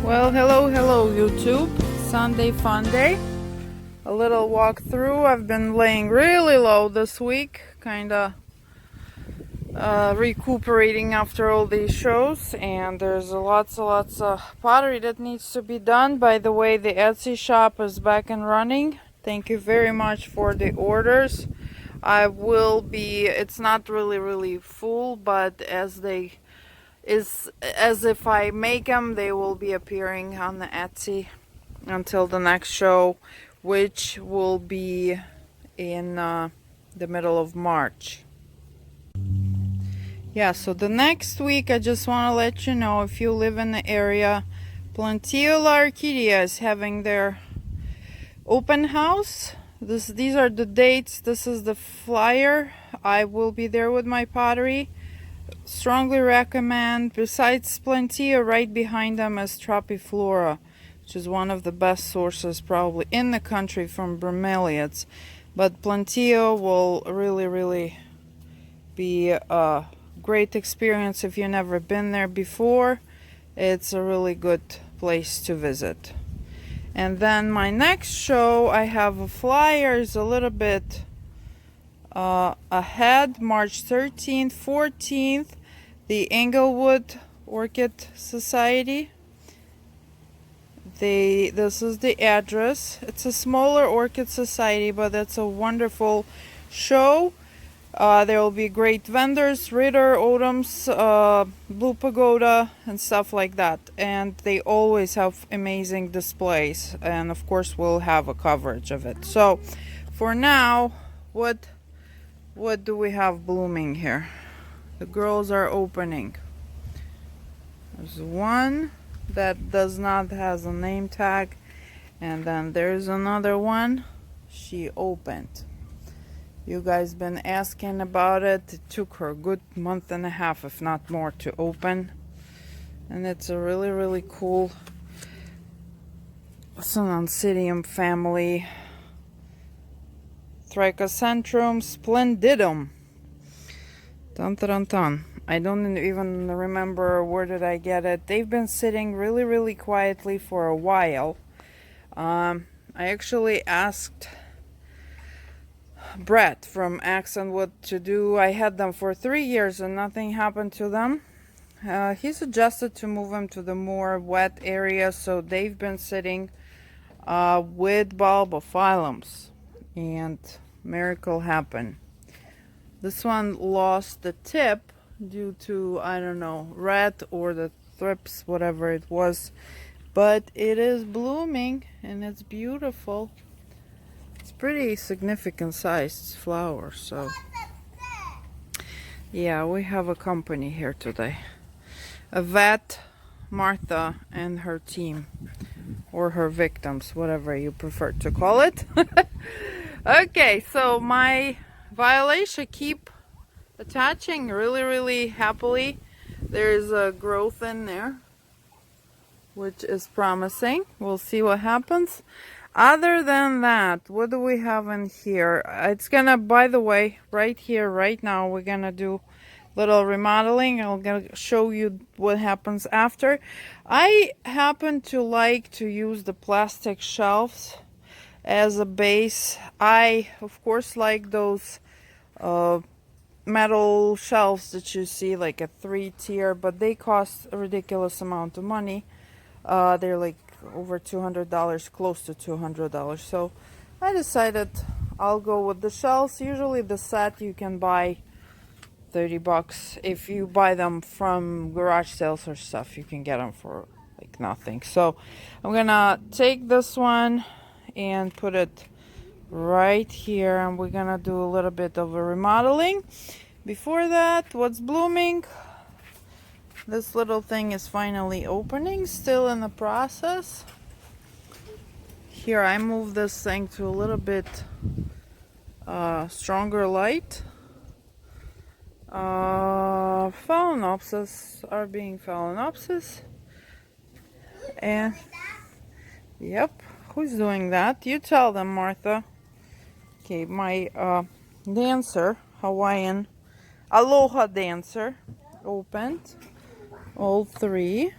Well, hello YouTube. Sunday fun day. A little walk through. I've been laying really low this week, kinda recuperating after all these shows, and there's lots of pottery that needs to be done. By the way, the Etsy shop is back and running. Thank you very much for the orders. It's not really full, but as if I make them, they will be appearing on the Etsy until the next show, which will be in the middle of March. Yeah, so the next week, I just want to let you know, if you live in the area, Plantio La Orchidea is having their open house. These are the dates. This is the flyer. I will be there with my pottery. Strongly recommend. Besides Plantio, right behind them is Tropiflora, which is one of the best sources probably in the country from bromeliads. But Plantio will really be a great experience if you've never been there before. It's a really good place to visit. And then my next show, I have a flyers a little bit ahead. March 13th, 14th, the Englewood Orchid Society. This is the address. It's a smaller orchid society, but it's a wonderful show. There will be great vendors, Ritter, Odoms, Blue Pagoda, and stuff like that. And they always have amazing displays. And of course, we'll have a coverage of it. So, for now, what do we have blooming here? The girls are opening. There's one that does not has a name tag, and then there's another one. She opened. You guys been asking about it. It took her a good month and a half, if not more, to open. And it's a really cool Sonancidium family. Trichocentrum splendidum. Dun. I don't even remember where did I get it. They've been sitting really quietly for a while. I actually asked Brett from Accent what to do. I had them for 3 years and nothing happened to them. He suggested to move them to the more wet area, so they've been sitting with bulbophyllums, and miracle happened. This one lost the tip due to, I don't know, rat or the thrips, whatever it was, but it is blooming and it's beautiful. It's pretty significant sized flower. So yeah, we have a company here today. Yvette, Martha, and her team, or her victims, whatever you prefer to call it. Okay, so my violation keep attaching really happily. There's a growth in there, which is promising. We'll see what happens. Other than that, what do we have in here? It's gonna, by the way, right here, right now, we're gonna do little remodeling. I'm gonna show you what happens after. I happen to like to use the plastic shelves as a base. I, of course, like those metal shelves that you see, like a 3-tier, but they cost a ridiculous amount of money. They're like over $200, close to $200. So I decided I'll go with the shelves. Usually the set you can buy $30. If you buy them from garage sales or stuff, you can get them for like nothing. So I'm gonna take this one and put it right here, and we're gonna do a little bit of a remodeling. Before that, what's blooming? This little thing is finally opening, still in the process. Here, I move this thing to a little bit stronger light. Phalaenopsis are being Phalaenopsis. And, yep, who's doing that? You tell them, Martha. Okay, my dancer, Hawaiian Aloha dancer, opened all 3.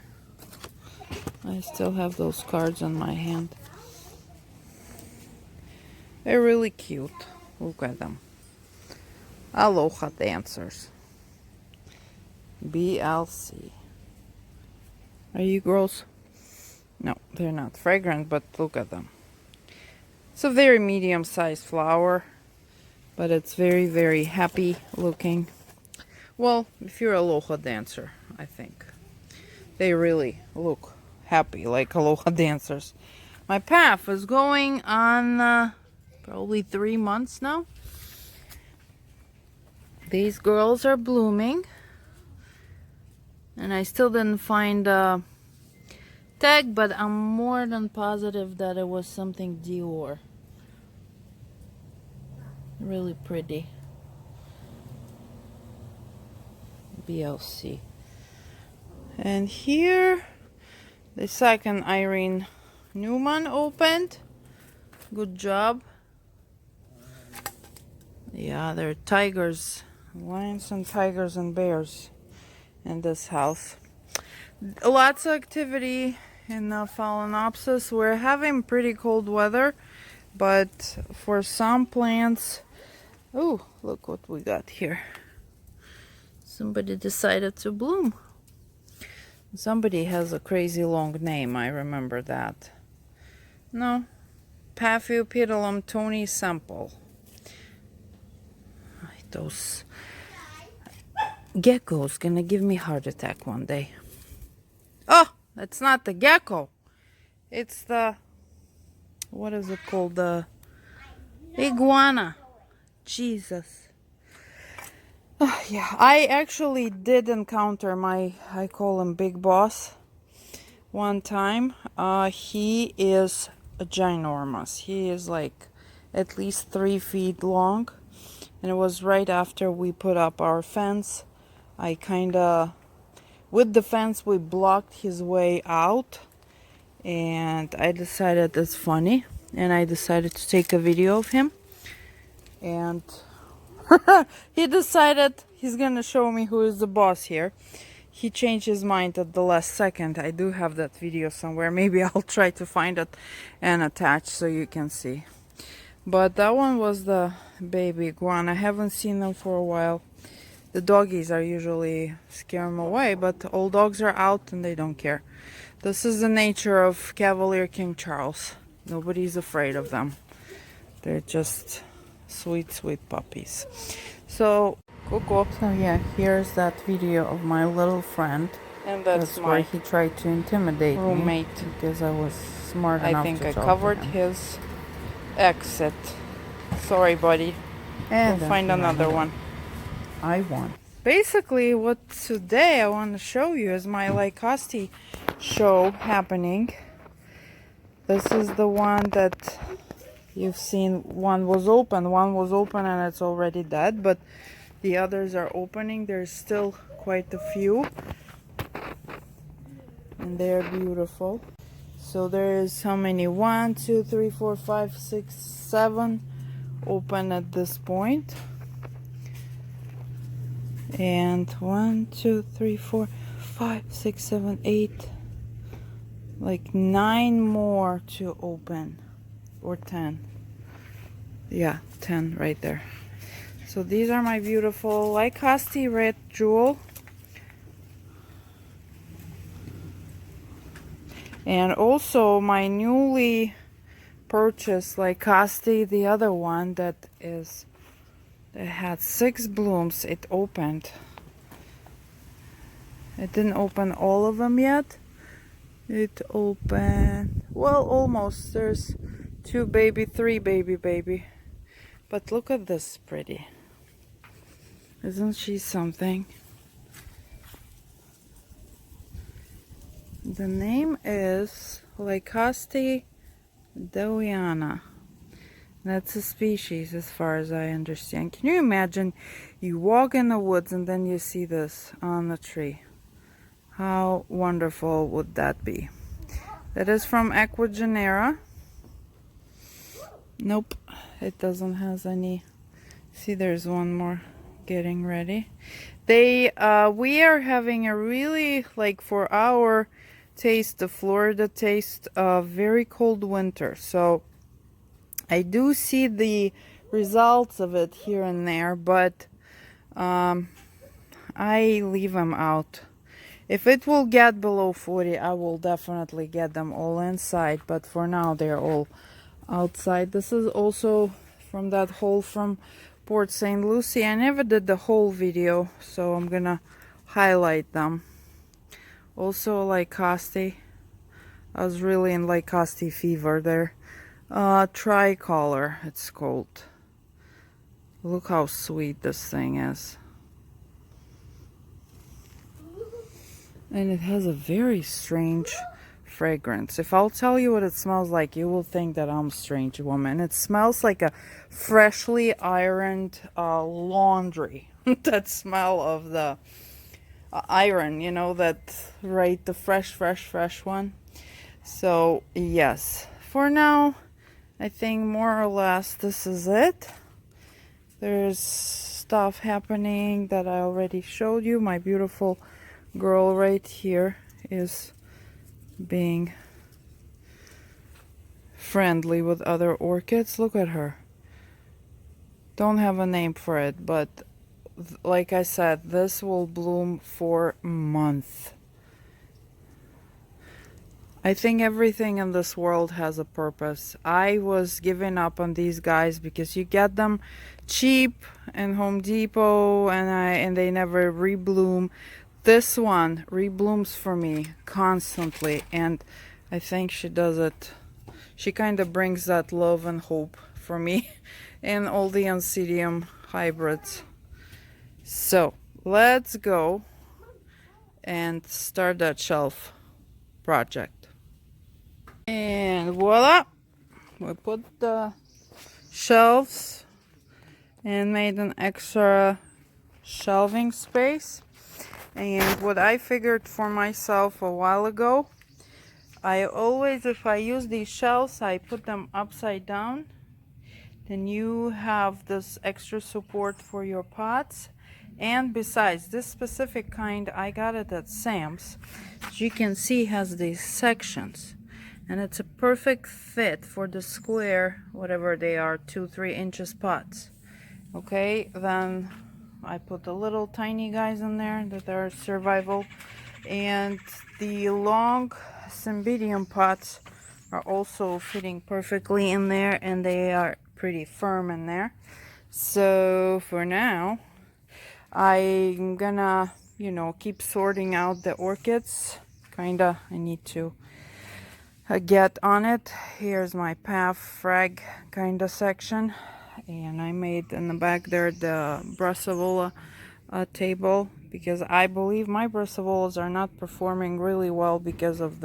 I still have those cards in my hand. They're really cute. Look at them. Aloha dancers. BLC. Are you girls? No, they're not fragrant, but look at them. It's a very medium-sized flower, but it's very, very happy looking. Well, if you're a aloha dancer, I think. They really look happy, like aloha dancers. My path is going on probably 3 months now. These girls are blooming. And I still didn't find a tag, but I'm more than positive that it was something Dior. Really pretty. BLC. And here, the second Irene Newman opened. Good job. Yeah, there are tigers, lions and tigers and bears in this house. Lots of activity in Phalaenopsis. We're having pretty cold weather, but for some plants, oh, look what we got here. Somebody decided to bloom. Somebody has a crazy long name, I remember that. No, Paphiopedilum Tony Semple. Those geckos gonna give me heart attack one day. Oh, that's not the gecko. It's the, what is it called? The iguana. Jesus. Oh, yeah, I actually did encounter I call him Big Boss one time. He is ginormous. He is like at least 3 feet long. And it was right after we put up our fence. I with the fence, we blocked his way out. And I decided it's funny. And I decided to take a video of him. And he decided he's gonna show me who is the boss here. He changed his mind at the last second. I do have that video somewhere. Maybe I'll try to find it and attach so you can see. But that one was the baby iguana. I haven't seen them for a while. The doggies are usually scare them away, but all dogs are out and they don't care. This is the nature of Cavalier King Charles. Nobody's afraid of them. They're just sweet, sweet puppies. So, Coco. So yeah, here's that video of my little friend. And that's where he tried to intimidate roommate me because I was smart enough to talk to him. I think I covered his exit. Sorry, buddy. And we'll find another one. I won. Basically, what today I want to show you is my Lycoste show happening. This is the one that you've seen. One was open and it's already dead, but the others are opening. There's still quite a few. And they're beautiful. So there is how many? 1, 2, 3, 4, 5, 6, 7 open at this point. And 1, 2, 3, 4, 5, 6, 7, 8. Like 9 more to open. Or 10. Yeah, 10 right there. So these are my beautiful Lycoste Red Jewel. And also my newly purchased Lycoste, the other one that had 6 blooms. It opened. It didn't open all of them yet. It opened, well, almost. There's 2 baby, 3 baby. But look at this pretty. Isn't she something? The name is Lycoste Dowiana. That's a species as far as I understand. Can you imagine you walk in the woods and then you see this on the tree? How wonderful would that be? That is from Equigenera. Nope, it doesn't have any. See, there's one more getting ready. We are having a really, for our taste the Florida taste of very cold winter. So I do see the results of it here and there, but I leave them out. If it will get below 40, I will definitely get them all inside, but for now they're all outside. This is also from that haul from Port St. Lucie. I never did the whole video, so I'm gonna highlight them. Also Lycoste. I was really in Lycoste fever there. Tricolor, it's called. Look how sweet this thing is. And it has a very strange fragrance. If I'll tell you what it smells like, you will think that I'm a strange woman. It smells like a freshly ironed laundry. That smell of the iron, you know, that, right, the fresh one. So yes, for now I think more or less this is it. There's stuff happening that I already showed you. My beautiful girl right here is being friendly with other orchids. Look at her. Don't have a name for it, but like I said, this will bloom for months. I think everything in this world has a purpose. I was giving up on these guys because you get them cheap in Home Depot and they never rebloom. This one reblooms for me constantly, and I think she does it. She kind of brings that love and hope for me in all the Oncidium hybrids. So let's go and start that shelf project. And voila, we put the shelves and made an extra shelving space. And what I figured for myself a while ago, I always, if I use these shelves, I put them upside down. Then you have this extra support for your pots. And besides, this specific kind, I got it at Sam's. As you can see, has these sections. And it's a perfect fit for the square, whatever they are, 2-3 inches pots. Okay, then I put the little tiny guys in there that are survival. And the long Cymbidium pots are also fitting perfectly in there, and they are pretty firm in there. So for now, I'm gonna, keep sorting out the orchids. I need to get on it. Here's my path frag section, and I made in the back there the Brassavola table, because I believe my Brassavolas are not performing really well because of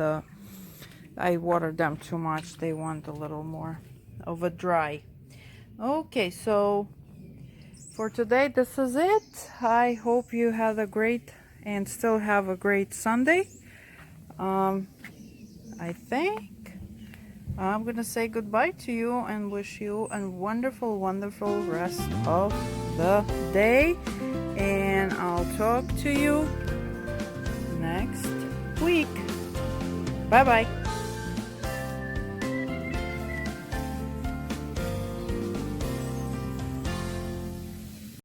I watered them too much. They want a little more of a dry. Okay, so for today this is it. I hope you had a great and still have a great Sunday. I think I'm gonna say goodbye to you and wish you a wonderful rest of the day, and I'll talk to you next week. Bye bye.